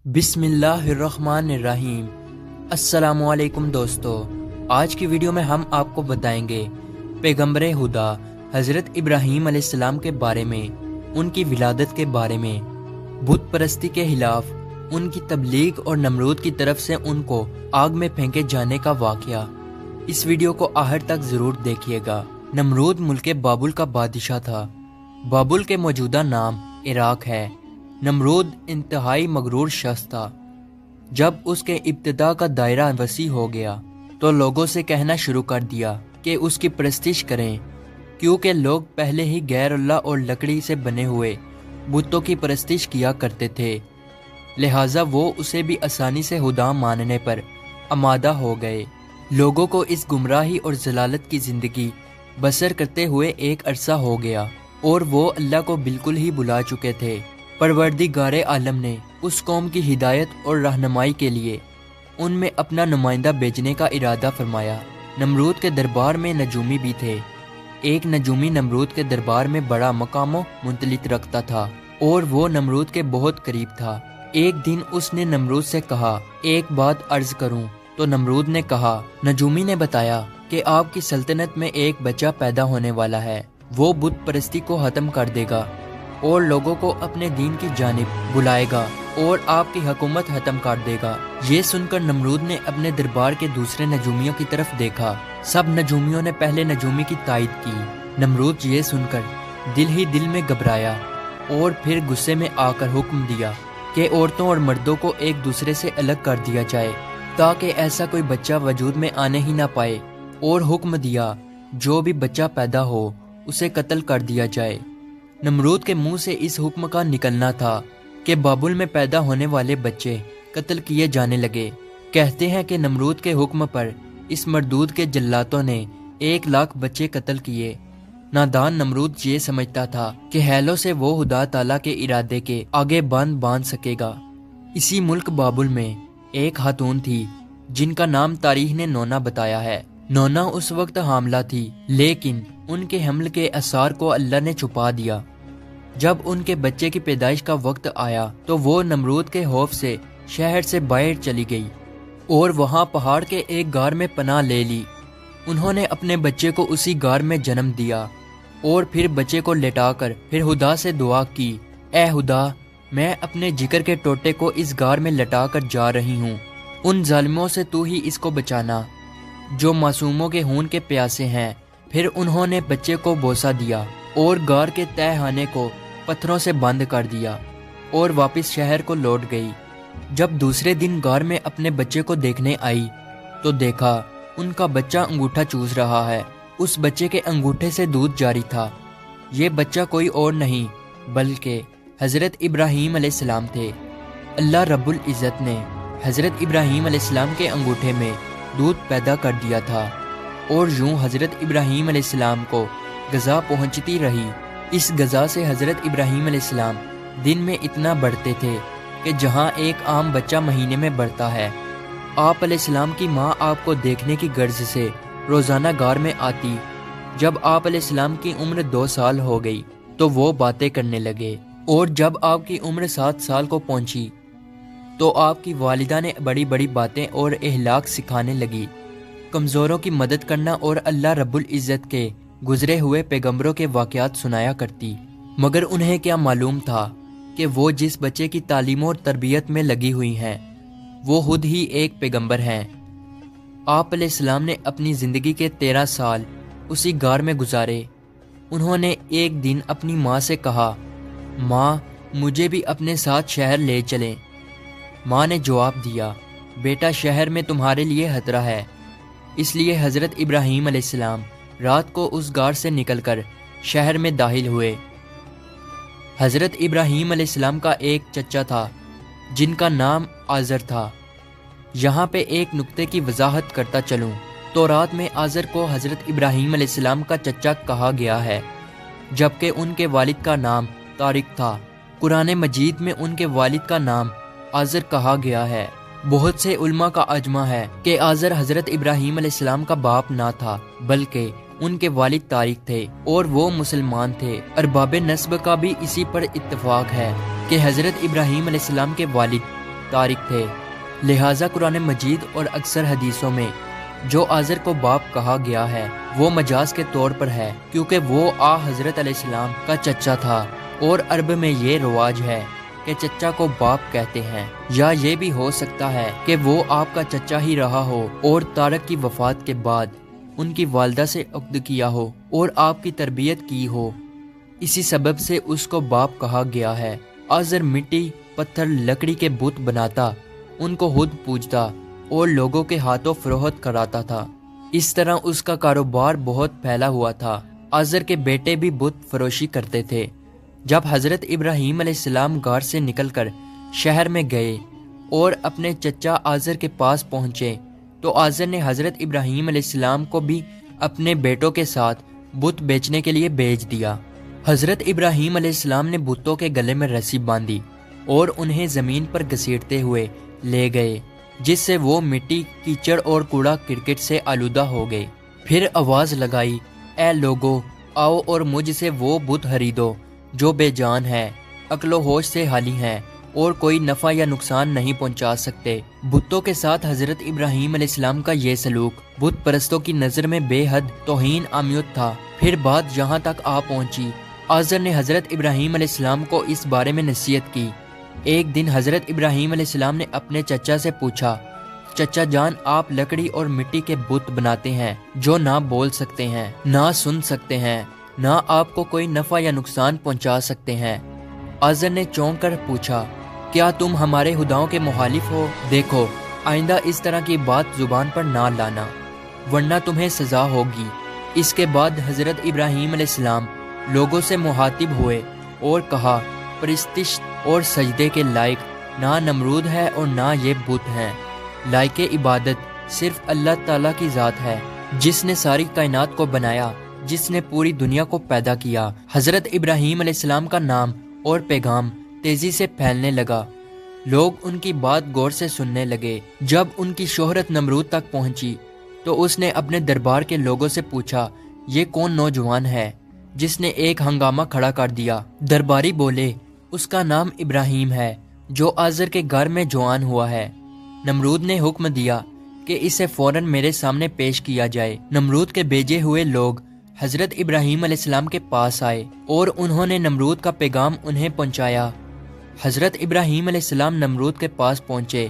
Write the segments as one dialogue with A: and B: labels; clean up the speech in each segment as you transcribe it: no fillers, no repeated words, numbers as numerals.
A: بسم اللہ الرحمن الرحیم۔ السلام علیکم دوستو، آج کی ویڈیو میں ہم آپ کو بتائیں گے پیغمبر خدا حضرت ابراہیم علیہ السلام کے بارے میں، ان کی ولادت کے بارے میں، بت پرستی کے خلاف ان کی تبلیغ اور نمرود کی طرف سے ان کو آگ میں پھینکے جانے کا واقعہ۔ اس ویڈیو کو آخر تک ضرور دیکھیے گا۔ نمرود ملک بابل کا بادشاہ تھا۔ بابل کے موجودہ نام عراق ہے۔ نمرود انتہائی مغرور شخص تھا۔ جب اس کے ابتدا کا دائرہ وسیع ہو گیا تو لوگوں سے کہنا شروع کر دیا کہ اس کی پرستش کریں، کیونکہ لوگ پہلے ہی غیر اللہ اور لکڑی سے بنے ہوئے بتوں کی پرستش کیا کرتے تھے، لہٰذا وہ اسے بھی آسانی سے خدا ماننے پر آمادہ ہو گئے۔ لوگوں کو اس گمراہی اور ضلالت کی زندگی بسر کرتے ہوئے ایک عرصہ ہو گیا اور وہ اللہ کو بالکل ہی بھلا چکے تھے۔ پروردگار عالم نے اس قوم کی ہدایت اور رہنمائی کے لیے ان میں اپنا نمائندہ بھیجنے کا ارادہ فرمایا۔ نمرود کے دربار میں نجومی بھی تھے۔ ایک نجومی نمرود کے دربار میں بڑا مقام و منزلت رکھتا تھا اور وہ نمرود کے بہت قریب تھا۔ ایک دن اس نے نمرود سے کہا، ایک بات عرض کروں؟ تو نمرود نے کہا۔ نجومی نے بتایا کہ آپ کی سلطنت میں ایک بچہ پیدا ہونے والا ہے، وہ بت پرستی کو ختم کر دے گا اور لوگوں کو اپنے دین کی جانب بلائے گا اور آپ کی حکومت ختم کر دے گا۔ یہ سن کر نمرود نے اپنے دربار کے دوسرے نجومیوں کی طرف دیکھا۔ سب نجومیوں نے پہلے نجومی کی تائید کی۔ نمرود یہ سن کر دل ہی دل میں گھبرایا اور پھر غصے میں آ کر حکم دیا کہ عورتوں اور مردوں کو ایک دوسرے سے الگ کر دیا جائے تاکہ ایسا کوئی بچہ وجود میں آنے ہی نہ پائے، اور حکم دیا جو بھی بچہ پیدا ہو اسے قتل کر دیا جائے۔ نمرود کے منہ سے اس حکم کا نکلنا تھا کہ بابل میں پیدا ہونے والے بچے قتل کیے جانے لگے۔ کہتے ہیں کہ نمرود کے حکم پر اس مردود کے جلاتوں نے 1,00,000 بچے قتل کیے۔ نادان نمرود یہ سمجھتا تھا کہ حیلوں سے وہ خدا تعالیٰ کے ارادے کے آگے باندھ سکے گا۔ اسی ملک بابل میں ایک خاتون تھی جن کا نام تاریخ نے نونا بتایا ہے۔ نونا اس وقت حاملہ تھی، لیکن ان کے حمل کے اثار کو اللہ نے چھپا دیا۔ جب ان کے بچے کی پیدائش کا وقت آیا تو وہ نمرود کے خوف سے شہر سے باہر چلی گئی اور وہاں پہاڑ کے ایک غار میں پناہ لے لی۔ انہوں نے اپنے بچے کو اسی غار میں جنم دیا اور پھر بچے کو لٹا کر پھر خدا سے دعا کی، اے خدا، میں اپنے جگر کے ٹوٹے کو اس غار میں لٹا کر جا رہی ہوں، ان ظالموں سے تو ہی اس کو بچانا جو معصوموں کے خون کے پیاسے ہیں۔ پھر انہوں نے بچے کو بوسہ دیا اور غار کے تہہ خانے کو پتھروں سے بند کر دیا اور واپس شہر کو لوٹ گئی۔ جب دوسرے دن غار میں اپنے بچے کو دیکھنے آئی تو دیکھا ان کا بچہ انگوٹھا چوس رہا ہے۔ اس بچے کے انگوٹھے سے دودھ جاری تھا۔ یہ بچہ کوئی اور نہیں بلکہ حضرت ابراہیم علیہ السلام تھے۔ اللہ رب العزت نے حضرت ابراہیم علیہ السلام کے انگوٹھے میں دودھ پیدا کر دیا تھا اور یوں حضرت ابراہیم علیہ السلام کو غذا پہنچتی رہی۔ اس غذا سے حضرت ابراہیم علیہ السلام دن میں اتنا بڑھتے تھے کہ جہاں ایک عام بچہ مہینے میں بڑھتا ہے۔ آپ علیہ السلام کی ماں آپ کو دیکھنے کی غرض سے روزانہ غار میں آتی۔ جب آپ علیہ السلام کی عمر 2 سال ہو گئی تو وہ باتیں کرنے لگے، اور جب آپ کی عمر 7 سال کو پہنچی تو آپ کی والدہ نے بڑی بڑی باتیں اور اخلاق سکھانے لگی، کمزوروں کی مدد کرنا اور اللہ رب العزت کے گزرے ہوئے پیغمبروں کے واقعات سنایا کرتی۔ مگر انہیں کیا معلوم تھا کہ وہ جس بچے کی تعلیم اور تربیت میں لگی ہوئی ہیں وہ خود ہی ایک پیغمبر ہیں۔ آپ علیہ السلام نے اپنی زندگی کے 13 سال اسی غار میں گزارے۔ انہوں نے ایک دن اپنی ماں سے کہا، ماں، مجھے بھی اپنے ساتھ شہر لے چلیں۔ ماں نے جواب دیا، بیٹا، شہر میں تمہارے لیے خطرہ ہے۔ اس لیے حضرت ابراہیم علیہ السلام رات کو اس غار سے نکل کر شہر میں داخل ہوئے۔ حضرت ابراہیم علیہ السلام کا ایک چچا تھا جن کا نام آزر تھا۔ یہاں پہ ایک نکتے کی وضاحت کرتا چلوں تو رات میں آزر کو حضرت ابراہیم علیہ السلام کا چچا کہا گیا ہے، جبکہ ان کے والد کا نام طارق تھا۔ قرآن مجید میں ان کے والد کا نام آزر کہا گیا ہے۔ بہت سے علماء کا اجماع ہے کہ آزر حضرت ابراہیم علیہ السلام کا باپ نہ تھا بلکہ ان کے والد طارق تھے اور وہ مسلمان تھے۔ ارباب نسب کا بھی اسی پر اتفاق ہے کہ حضرت ابراہیم علیہ السلام کے والد تارک تھے، لہٰذا قرآن مجید اور اکثر حدیثوں میں جو آزر کو باپ کہا گیا ہے وہ مجاز کے طور پر ہے، کیونکہ وہ حضرت علیہ السلام کا چچا تھا، اور عرب میں یہ رواج ہے کہ چچا کو باپ کہتے ہیں۔ یا یہ بھی ہو سکتا ہے کہ وہ آپ کا چچا ہی رہا ہو اور تارک کی وفات کے بعد ان کی والدہ سے عقد کیا ہو اور آپ کی تربیت کی ہو، اسی سبب سے اس کو باپ کہا گیا ہے۔ آزر مٹی، پتھر، لکڑی کے بت بناتا، ان کو خود پوجتا اور لوگوں کے ہاتھوں فروخت کراتا تھا۔ اس طرح اس کا کاروبار بہت پھیلا ہوا تھا۔ آزر کے بیٹے بھی بت فروشی کرتے تھے۔ جب حضرت ابراہیم علیہ السلام غار سے نکل کر شہر میں گئے اور اپنے چچا آزر کے پاس پہنچے تو آزر نے حضرت ابراہیم علیہ السلام کو بھی اپنے بیٹوں کے ساتھ بت بیچنے کے لیے بھیج دیا۔ حضرت ابراہیم علیہ السلام نے بتوں کے گلے میں رسی باندھی اور انہیں زمین پر گھسیٹتے ہوئے لے گئے، جس سے وہ مٹی، کیچڑ اور کوڑا کرکٹ سے آلودہ ہو گئے۔ پھر آواز لگائی، اے لوگو، آؤ اور مجھ سے وہ بت خریدو جو بے جان ہے، عقل و ہوش سے خالی ہیں اور کوئی نفع یا نقصان نہیں پہنچا سکتے۔ بتوں کے ساتھ حضرت ابراہیم علیہ السلام کا یہ سلوک بت پرستوں کی نظر میں بے حد توہین آمیز تھا۔ پھر بات یہاں تک آ پہنچی، آزر نے حضرت ابراہیم علیہ السلام کو اس بارے میں نصیحت کی۔ ایک دن حضرت ابراہیم علیہ السلام نے اپنے چچا سے پوچھا، چچا جان، آپ لکڑی اور مٹی کے بت بناتے ہیں جو نہ بول سکتے ہیں، نہ سن سکتے ہیں، نہ آپ کو کوئی نفع یا نقصان پہنچا سکتے ہیں۔ آزر نے چونک کر پوچھا، کیا تم ہمارے خداؤں کے مخالف ہو؟ دیکھو، آئندہ اس طرح کی بات زبان پر نہ لانا، ورنہ تمہیں سزا ہوگی۔ اس کے بعد حضرت ابراہیم علیہ السلام لوگوں سے مخاطب ہوئے اور کہا، پرستش اور سجدے کے لائق نہ نمرود ہے اور نہ یہ بت ہیں، لائق عبادت صرف اللہ تعالیٰ کی ذات ہے، جس نے ساری کائنات کو بنایا، جس نے پوری دنیا کو پیدا کیا۔ حضرت ابراہیم علیہ السلام کا نام اور پیغام تیزی سے پھیلنے لگا، لوگ ان کی بات غور سے سننے لگے۔ جب ان کی شہرت نمرود تک پہنچی تو اس نے اپنے دربار کے لوگوں سے پوچھا، یہ کون نوجوان ہے جس نے ایک ہنگامہ کھڑا کر دیا؟ درباری بولے، اس کا نام ابراہیم ہے جو آزر کے گھر میں جوان ہوا ہے۔ نمرود نے حکم دیا کہ اسے فوراً میرے سامنے پیش کیا جائے۔ نمرود کے بھیجے ہوئے لوگ حضرت ابراہیم علیہ السلام کے پاس آئے اور انہوں نے نمرود کا پیغام انہیں پہنچایا۔ حضرت ابراہیم علیہ السلام نمرود کے پاس پہنچے۔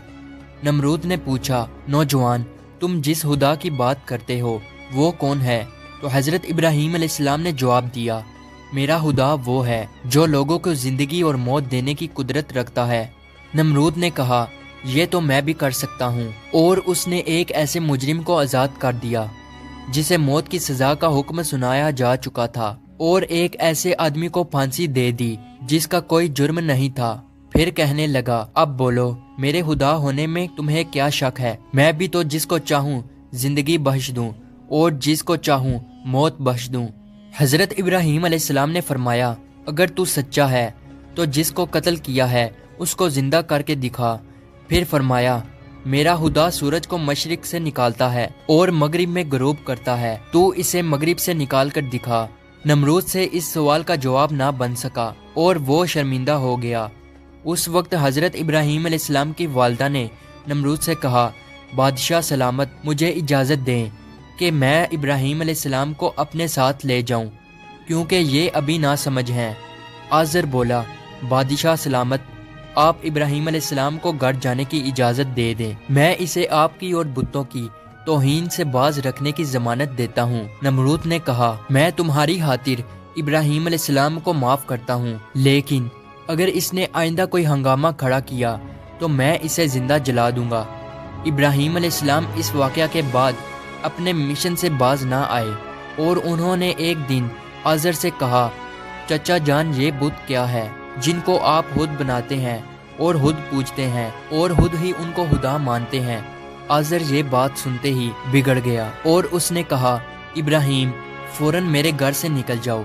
A: نمرود نے پوچھا، نوجوان، تم جس خدا کی بات کرتے ہو وہ کون ہے؟ تو حضرت ابراہیم علیہ السلام نے جواب دیا، میرا خدا وہ ہے جو لوگوں کو زندگی اور موت دینے کی قدرت رکھتا ہے۔ نمرود نے کہا، یہ تو میں بھی کر سکتا ہوں، اور اس نے ایک ایسے مجرم کو آزاد کر دیا جسے موت کی سزا کا حکم سنایا جا چکا تھا، اور ایک ایسے آدمی کو پھانسی دے دی جس کا کوئی جرم نہیں تھا۔ پھر کہنے لگا، اب بولو، میرے خدا ہونے میں تمہیں کیا شک ہے؟ میں بھی تو جس کو چاہوں زندگی بخش دوں اور جس کو چاہوں موت بخش دوں۔ حضرت ابراہیم علیہ السلام نے فرمایا، اگر تو سچا ہے تو جس کو قتل کیا ہے اس کو زندہ کر کے دکھا۔ پھر فرمایا، میرا خدا سورج کو مشرق سے نکالتا ہے اور مغرب میں غروب کرتا ہے، تو اسے مغرب سے نکال کر دکھا۔ نمرود سے اس سوال کا جواب نہ بن سکا اور وہ شرمندہ ہو گیا۔ اس وقت حضرت ابراہیم علیہ السلام کی والدہ نے نمرود سے کہا، بادشاہ سلامت، مجھے اجازت دیں کہ میں ابراہیم علیہ السلام کو اپنے ساتھ لے جاؤں، کیونکہ یہ ابھی ناسمجھ ہیں۔ آزر بولا، بادشاہ سلامت، آپ ابراہیم علیہ السلام کو گھر جانے کی اجازت دے دیں، میں اسے آپ کی اور بتوں کی توہین سے باز رکھنے کی ضمانت دیتا ہوں۔ نمرود نے کہا، میں تمہاری خاطر ابراہیم علیہ السلام کو معاف کرتا ہوں، لیکن اگر اس نے آئندہ کوئی ہنگامہ کھڑا کیا تو میں اسے زندہ جلا دوں گا۔ ابراہیم علیہ السلام اس واقعہ کے بعد اپنے مشن سے باز نہ آئے، اور انہوں نے ایک دن آزر سے کہا، چچا جان، یہ بت کیا ہے جن کو آپ خود بناتے ہیں اور خود پوجتے ہیں اور خود ہی ان کو خدا مانتے ہیں؟ آزر یہ بات سنتے ہی بگڑ گیا اور اس نے کہا، ابراہیم، فوراً میرے گھر سے نکل جاؤ،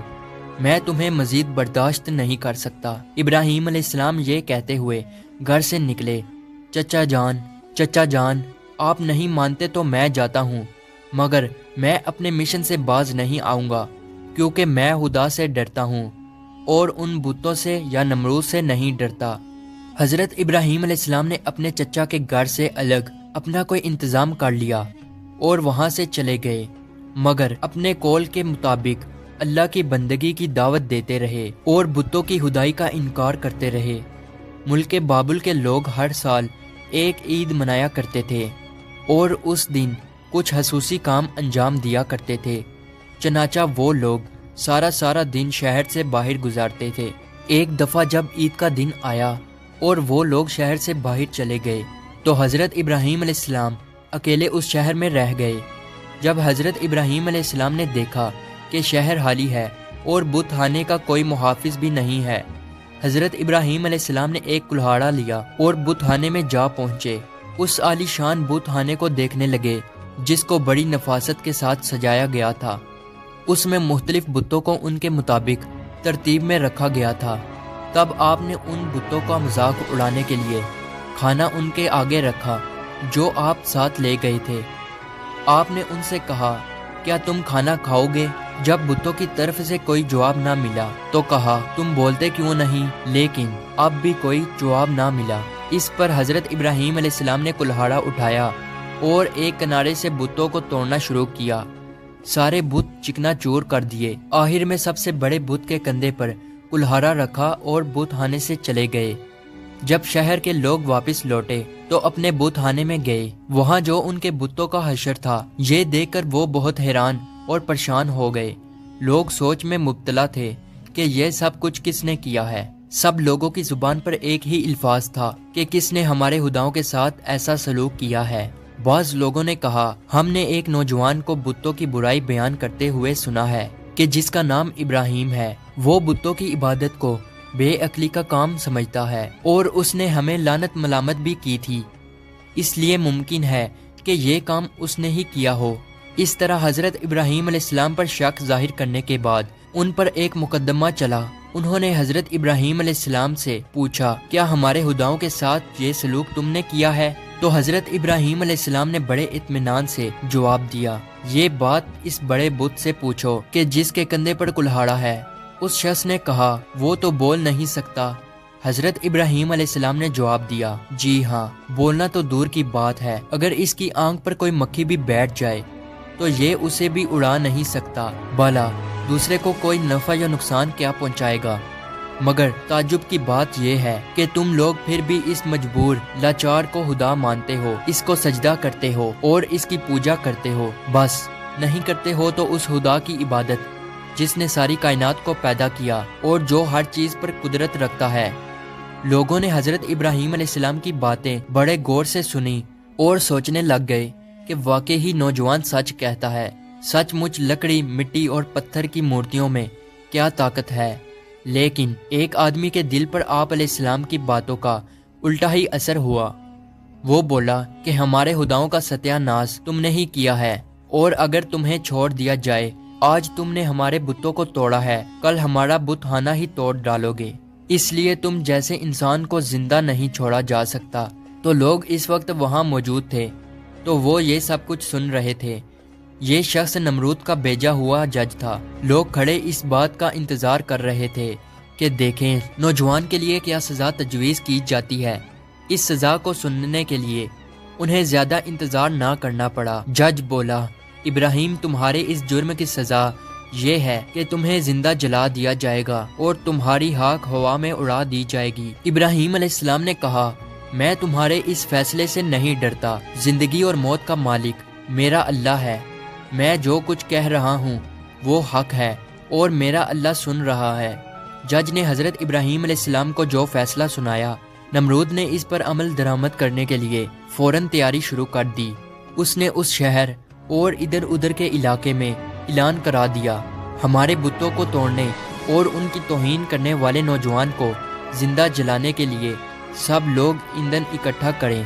A: میں تمہیں مزید برداشت نہیں کر سکتا۔ ابراہیم علیہ السلام یہ کہتے ہوئے گھر سے نکلے۔ چچا جان، آپ نہیں مانتے تو میں جاتا ہوں، مگر میں اپنے مشن سے باز نہیں آؤں گا، کیونکہ میں خدا سے ڈرتا ہوں اور ان بتوں سے یا نمرود سے نہیں ڈرتا۔ حضرت ابراہیم علیہ السلام نے اپنے چچا کے گھر سے الگ اپنا کوئی انتظام کر لیا اور وہاں سے چلے گئے، مگر اپنے قول کے مطابق اللہ کی بندگی کی دعوت دیتے رہے اور بتوں کی خدائی کا انکار کرتے رہے۔ ملک بابل کے لوگ ہر سال ایک عید منایا کرتے تھے اور اس دن کچھ خصوصی کام انجام دیا کرتے تھے، چنانچہ وہ لوگ سارا دن شہر سے باہر گزارتے تھے۔ ایک دفعہ جب عید کا دن آیا اور وہ لوگ شہر سے باہر چلے گئے تو حضرت ابراہیم علیہ السلام اکیلے اس شہر میں رہ گئے۔ جب حضرت ابراہیم علیہ السلام نے دیکھا کہ شہر خالی ہے اور بت خانے کا کوئی محافظ بھی نہیں ہے، حضرت ابراہیم علیہ السلام نے ایک کلہاڑا لیا اور بت خانے میں جا پہنچے۔ اس عالی شان بت خانے کو دیکھنے لگے جس کو بڑی نفاست کے ساتھ سجایا گیا تھا۔ اس میں مختلف بتوں کو ان کے مطابق ترتیب میں رکھا گیا تھا۔ تب آپ نے ان بتوں کا مذاق اڑانے کے لیے کھانا ان کے آگے رکھا جو آپ ساتھ لے گئے تھے۔ آپ نے ان سے کہا، کیا تم کھانا کھاؤ گے؟ جب بتوں کی طرف سے کوئی جواب نہ ملا تو کہا، تم بولتے کیوں نہیں؟ لیکن اب بھی کوئی جواب نہ ملا۔ اس پر حضرت ابراہیم علیہ السلام نے کلہاڑا اٹھایا اور ایک کنارے سے بتوں کو توڑنا شروع کیا۔ سارے بت چکنا چور کر دیے۔ آخر میں سب سے بڑے بت کے کندھے پر کلہاڑا رکھا اور بت خانے سے چلے گئے۔ جب شہر کے لوگ واپس لوٹے تو اپنے بت خانے میں گئے۔ وہاں جو ان کے بتوں کا حشر تھا، یہ دیکھ کر وہ بہت حیران اور پریشان ہو گئے۔ لوگ سوچ میں مبتلا تھے کہ یہ سب کچھ کس نے کیا ہے۔ سب لوگوں کی زبان پر ایک ہی الفاظ تھا کہ کس نے ہمارے خداؤں کے ساتھ ایسا سلوک کیا ہے۔ بعض لوگوں نے کہا، ہم نے ایک نوجوان کو بتوں کی برائی بیان کرتے ہوئے سنا ہے کہ جس کا نام ابراہیم ہے، وہ بتوں کی عبادت کو بے عقلی کا کام سمجھتا ہے اور اس نے ہمیں لعنت ملامت بھی کی تھی، اس لیے ممکن ہے کہ یہ کام اس نے ہی کیا ہو۔ اس طرح حضرت ابراہیم علیہ السلام پر شک ظاہر کرنے کے بعد ان پر ایک مقدمہ چلا۔ انہوں نے حضرت ابراہیم علیہ السلام سے پوچھا، کیا ہمارے خداؤں کے ساتھ یہ سلوک تم نے کیا ہے؟ تو حضرت ابراہیم علیہ السلام نے بڑے اطمینان سے جواب دیا، یہ بات اس بڑے بت سے پوچھو کہ جس کے کندھے پر کلہاڑا ہے۔ اس شخص نے کہا، وہ تو بول نہیں سکتا۔ حضرت ابراہیم علیہ السلام نے جواب دیا، جی ہاں، بولنا تو دور کی بات ہے، اگر اس کی آنکھ پر کوئی مکھی بھی بیٹھ جائے تو یہ اسے بھی اڑا نہیں سکتا، بھلا دوسرے کو کوئی نفع یا نقصان کیا پہنچائے گا؟ مگر تعجب کی بات یہ ہے کہ تم لوگ پھر بھی اس مجبور لاچار کو خدا مانتے ہو، اس کو سجدہ کرتے ہو اور اس کی پوجا کرتے ہو۔ بس نہیں کرتے ہو تو اس خدا کی عبادت جس نے ساری کائنات کو پیدا کیا اور جو ہر چیز پر قدرت رکھتا ہے۔ لوگوں نے حضرت ابراہیم علیہ السلام کی باتیں بڑے غور سے سنی اور سوچنے لگ گئے کہ واقعی ہی نوجوان سچ کہتا ہے۔ سچ مچ لکڑی، مٹی اور پتھر کی مورتیوں میں کیا طاقت ہے، لیکن ایک آدمی کے دل پر آپ علیہ السلام کی باتوں کا الٹا ہی اثر ہوا۔ وہ بولا کہ ہمارے خداؤں کا ستیہ ناش تم نے ہی کیا ہے، اور اگر تمہیں چھوڑ دیا جائے، آج تم نے ہمارے بتوں کو توڑا ہے، کل ہمارا بت خانہ ہی توڑ ڈالو گے، اس لیے تم جیسے انسان کو زندہ نہیں چھوڑا جا سکتا۔ تو لوگ اس وقت وہاں موجود تھے تو وہ یہ سب کچھ سن رہے تھے۔ یہ شخص نمرود کا بھیجا ہوا جج تھا۔ لوگ کھڑے اس بات کا انتظار کر رہے تھے کہ دیکھیں نوجوان کے لیے کیا سزا تجویز کی جاتی ہے۔ اس سزا کو سننے کے لیے انہیں زیادہ انتظار نہ کرنا پڑا۔ جج بولا، ابراہیم، تمہارے اس جرم کی سزا یہ ہے کہ تمہیں زندہ جلا دیا جائے گا اور تمہاری خاک ہوا میں اڑا دی جائے گی۔ ابراہیم علیہ السلام نے کہا، میں تمہارے اس فیصلے سے نہیں ڈرتا۔ زندگی اور موت کا مالک میرا اللہ ہے۔ میں جو کچھ کہہ رہا ہوں وہ حق ہے اور میرا اللہ سن رہا ہے۔ جج نے حضرت ابراہیم علیہ السلام کو جو فیصلہ سنایا، نمرود نے اس پر عمل درآمد کرنے کے لیے فوراً تیاری شروع کر دی۔ اس نے اس شہر اور ادھر ادھر کے علاقے میں اعلان کرا دیا، ہمارے بتوں کو توڑنے اور ان کی توہین کرنے والے نوجوان کو زندہ جلانے کے لیے سب لوگ ایندھن اکٹھا کریں۔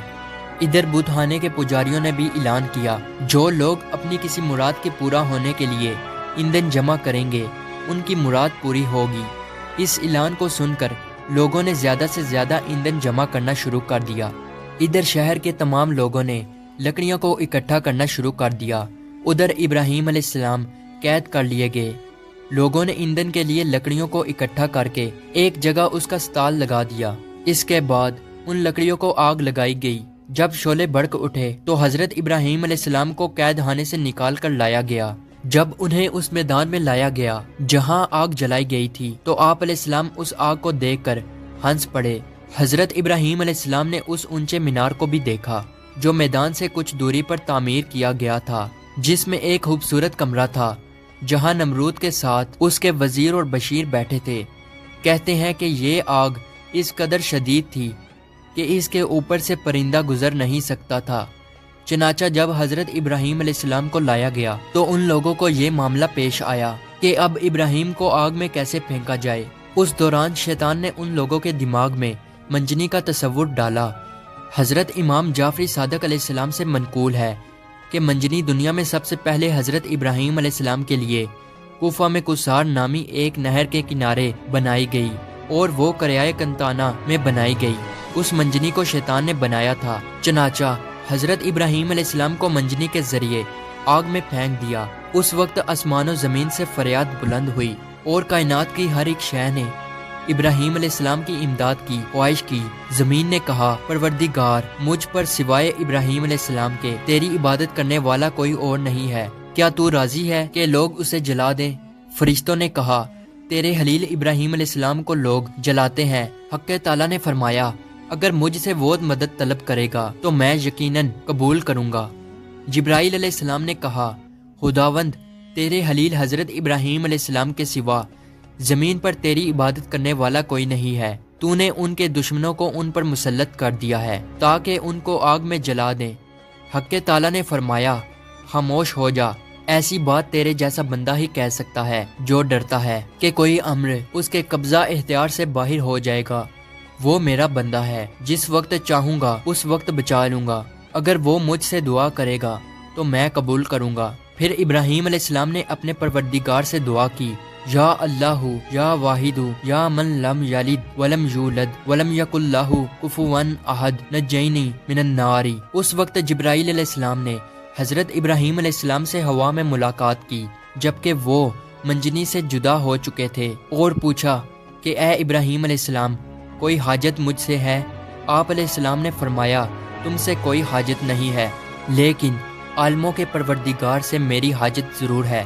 A: ادھر بت خانے کے پجاریوں نے بھی اعلان کیا، جو لوگ اپنی کسی مراد کے پورا ہونے کے لیے ایندھن جمع کریں گے، ان کی مراد پوری ہوگی۔ اس اعلان کو سن کر لوگوں نے زیادہ سے زیادہ ایندھن جمع کرنا شروع کر دیا۔ ادھر شہر کے تمام لوگوں نے لکڑیوں کو اکٹھا کرنا شروع کر دیا۔ ادھر ابراہیم علیہ السلام قید کر لیے گئے۔ لوگوں نے ایندھن کے لیے لکڑیوں کو اکٹھا کر کے ایک جگہ اس کا سٹال لگا دیا۔ اس کے بعد ان لکڑیوں کو آگ لگائی گئی۔ جب شعلے بھڑک اٹھے تو حضرت ابراہیم علیہ السلام کو قید خانے سے نکال کر لایا گیا۔ جب انہیں اس میدان میں لایا گیا جہاں آگ جلائی گئی تھی تو آپ علیہ السلام اس آگ کو دیکھ کر ہنس پڑے۔ حضرت ابراہیم علیہ السلام نے اس اونچے مینار کو بھی دیکھا جو میدان سے کچھ دوری پر تعمیر کیا گیا تھا، جس میں ایک خوبصورت کمرہ تھا جہاں نمرود کے ساتھ اس کے وزیر اور بشیر بیٹھے تھے۔ کہتے ہیں کہ یہ آگ اس قدر شدید تھی کہ اس کے اوپر سے پرندہ گزر نہیں سکتا تھا۔ چنانچہ جب حضرت ابراہیم علیہ السلام کو لایا گیا تو ان لوگوں کو یہ معاملہ پیش آیا کہ اب ابراہیم کو آگ میں کیسے پھینکا جائے۔ اس دوران شیطان نے ان لوگوں کے دماغ میں منجنی کا تصور ڈالا۔ حضرت امام جعفری صادق علیہ السلام سے منقول ہے کہ منجنی دنیا میں سب سے پہلے حضرت ابراہیم علیہ السلام کے لیے کوفہ میں کسار نامی ایک نہر کے کنارے بنائی گئی اور وہ قریائے کنتانہ میں بنائی گئی۔ اس منجنی کو شیطان نے بنایا تھا۔ چنانچہ حضرت ابراہیم علیہ السلام کو منجنی کے ذریعے آگ میں پھینک دیا۔ اس وقت آسمان و زمین سے فریاد بلند ہوئی اور کائنات کی ہر ایک شے نے ابراہیم علیہ السلام کی امداد کی خواہش کی۔ زمین نے کہا، پروردگار، مجھ پر سوائے ابراہیم علیہ السلام کے تیری عبادت کرنے والا کوئی اور نہیں ہے، کیا تو راضی ہے کہ لوگ اسے جلا دیں؟ فرشتوں نے کہا، تیرے خلیل ابراہیم علیہ السلام کو لوگ جلاتے ہیں۔ حق تعالیٰ نے فرمایا، اگر مجھ سے وہ مدد طلب کرے گا تو میں یقیناً قبول کروں گا۔ جبرائیل علیہ السلام نے کہا، خداوند، تیرے خلیل حضرت ابراہیم علیہ السلام کے سوا زمین پر تیری عبادت کرنے والا کوئی نہیں ہے۔ تو نے ان کے دشمنوں کو ان پر مسلط کر دیا ہے تاکہ ان کو آگ میں جلا دیں۔ حق تعالیٰ نے فرمایا، خاموش ہو جا، ایسی بات تیرے جیسا بندہ ہی کہہ سکتا ہے جو ڈرتا ہے کہ کوئی امر اس کے قبضہ اختیار سے باہر ہو جائے گا۔ وہ میرا بندہ ہے، جس وقت چاہوں گا اس وقت بچا لوں گا۔ اگر وہ مجھ سے دعا کرے گا تو میں قبول کروں گا۔ پھر ابراہیم علیہ السلام نے اپنے پروردگار سے دعا کی، یا اللہ یا واحد یا من لم یلد ولم یولد ولم یکن لہ کفوا احد نجینی من النار۔ اس وقت جبرائیل علیہ السلام نے حضرت ابراہیم علیہ السلام سے ہوا میں ملاقات کی جبکہ وہ منجنی سے جدا ہو چکے تھے، اور پوچھا کہ اے ابراہیم علیہ السلام، کوئی حاجت مجھ سے ہے؟ آپ علیہ السلام نے فرمایا، تم سے کوئی حاجت نہیں ہے، لیکن عالموں کے پروردگار سے میری حاجت ضرور ہے۔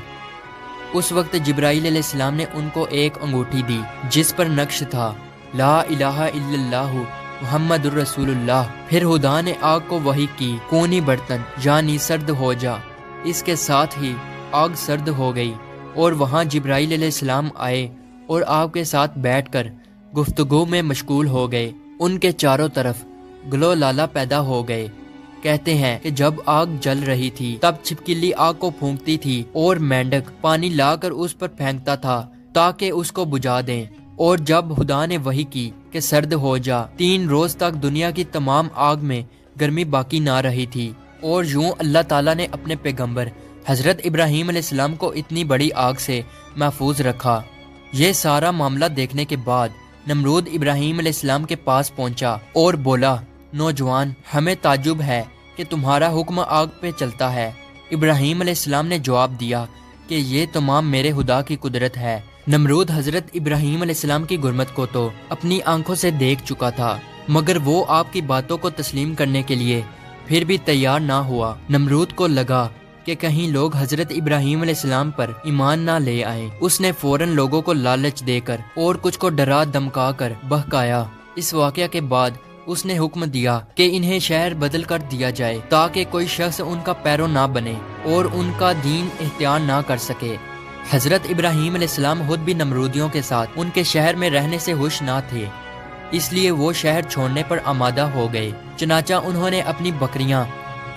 A: اس وقت جبرائیل علیہ السلام نے ان کو ایک انگوٹھی دی جس پر نقش تھا، لا الہ الا اللہ محمد الرسول اللہ۔ پھر خدا نے آگ کو وحی کی، کونی برتن یعنی سرد ہو جا۔ اس کے ساتھ ہی آگ سرد ہو گئی اور وہاں جبرائیل علیہ السلام آئے اور آگ کے ساتھ بیٹھ کر گفتگو میں مشغول ہو گئے۔ ان کے چاروں طرف گلو لالا پیدا ہو گئے۔ کہتے ہیں کہ جب آگ جل رہی تھی تب چھپکلی آگ کو پھونکتی تھی اور مینڈک پانی لا کر اس پر پھینکتا تھا تاکہ اس کو بجھا دیں، اور جب خدا نے وحی کی کہ سرد ہو جا، 3 روز تک دنیا کی تمام آگ میں گرمی باقی نہ رہی تھی، اور یوں اللہ تعالیٰ نے اپنے پیغمبر حضرت ابراہیم علیہ السلام کو اتنی بڑی آگ سے محفوظ رکھا۔ یہ سارا معاملہ دیکھنے کے بعد نمرود ابراہیم علیہ السلام کے پاس پہنچا اور بولا، نوجوان، ہمیں تعجب ہے کہ تمہارا حکم آگ پہ چلتا ہے۔ ابراہیم علیہ السلام نے جواب دیا کہ یہ تمام میرے خدا کی قدرت ہے۔ نمرود حضرت ابراہیم علیہ السلام کی گرمت کو تو اپنی آنکھوں سے دیکھ چکا تھا، مگر وہ آپ کی باتوں کو تسلیم کرنے کے لیے پھر بھی تیار نہ ہوا۔ نمرود کو لگا کہ کہیں لوگ حضرت ابراہیم علیہ السلام پر ایمان نہ لے آئیں۔ اس نے فوراً لوگوں کو لالچ دے کر اور کچھ کو ڈرا دمکا کر بہکایا۔ اس واقعہ کے بعد اس نے حکم دیا کہ انہیں شہر بدل کر دیا جائے تاکہ کوئی شخص ان کا پیرو نہ بنے اور ان کا دین اختیار نہ کر سکے۔ حضرت ابراہیم علیہ السلام خود بھی نمرودیوں کے ساتھ ان کے شہر میں رہنے سے خوش نہ تھے، اس لیے وہ شہر چھوڑنے پر آمادہ ہو گئے۔ چنانچہ انہوں نے اپنی بکریاں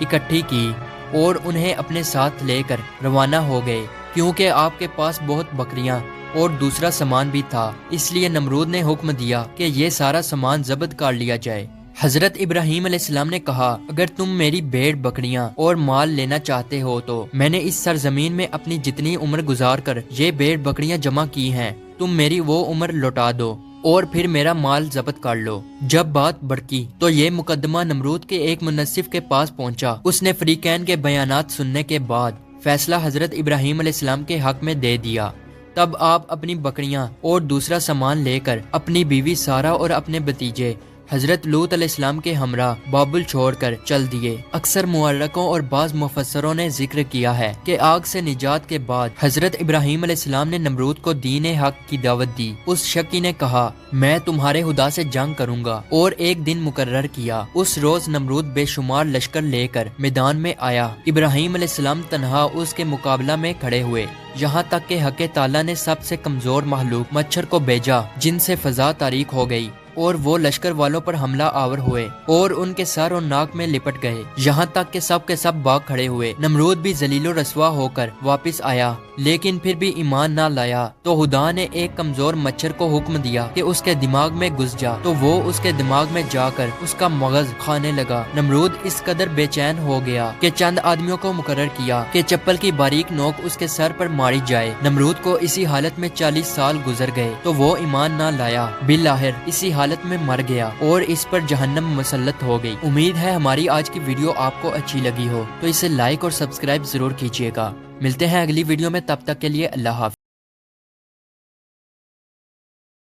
A: اکٹھی کی اور انہیں اپنے ساتھ لے کر روانہ ہو گئے، کیونکہ آپ کے پاس بہت بکریاں اور دوسرا سامان بھی تھا، اس لیے نمرود نے حکم دیا کہ یہ سارا سامان ضبط کر لیا جائے۔ حضرت ابراہیم علیہ السلام نے کہا، اگر تم میری بھیڑ بکریاں اور مال لینا چاہتے ہو تو میں نے اس سرزمین میں اپنی جتنی عمر گزار کر یہ بھیڑ بکریاں جمع کی ہیں، تم میری وہ عمر لوٹا دو اور پھر میرا مال ضبط کر لو۔ جب بات بڑکی تو یہ مقدمہ نمرود کے ایک منصف کے پاس پہنچا۔ اس نے فریقین کے بیانات سننے کے بعد فیصلہ حضرت ابراہیم علیہ السلام کے حق میں دے دیا۔ تب آپ اپنی بکریاں اور دوسرا سامان لے کر اپنی بیوی سارہ اور اپنے بھتیجے حضرت لوط علیہ السلام کے ہمراہ بابل چھوڑ کر چل دیے۔ اکثر مورخوں اور بعض مفسروں نے ذکر کیا ہے کہ آگ سے نجات کے بعد حضرت ابراہیم علیہ السلام نے نمرود کو دین حق کی دعوت دی۔ اس شکی نے کہا میں تمہارے خدا سے جنگ کروں گا، اور ایک دن مقرر کیا۔ اس روز نمرود بے شمار لشکر لے کر میدان میں آیا۔ ابراہیم علیہ السلام تنہا اس کے مقابلہ میں کھڑے ہوئے، یہاں تک کہ حق تعالیٰ نے سب سے کمزور مخلوق مچھر کو بھیجا، جن سے فضا تاریک ہو گئی، اور وہ لشکر والوں پر حملہ آور ہوئے اور ان کے سر اور ناک میں لپٹ گئے، یہاں تک کہ سب کے سب بھاگ کھڑے ہوئے۔ نمرود بھی ذلیل و رسوا ہو کر واپس آیا، لیکن پھر بھی ایمان نہ لایا۔ تو خدا نے ایک کمزور مچھر کو حکم دیا کہ اس کے دماغ میں گھس جا، تو وہ اس کے دماغ میں جا کر اس کا مغز کھانے لگا۔ نمرود اس قدر بے چین ہو گیا کہ چند آدمیوں کو مقرر کیا کہ چپل کی باریک نوک اس کے سر پر ماری جائے۔ نمرود کو اسی حالت میں 40 سال گزر گئے، تو وہ ایمان نہ لایا، بالآخر اسی حالت میں مر گیا اور اس پر جہنم مسلط ہو گئی۔ امید ہے ہماری آج کی ویڈیو آپ کو اچھی لگی ہو، تو اسے لائک اور سبسکرائب ضرور کیجیے گا۔ ملتے ہیں اگلی ویڈیو میں، تب تک کے لیے اللہ حافظ۔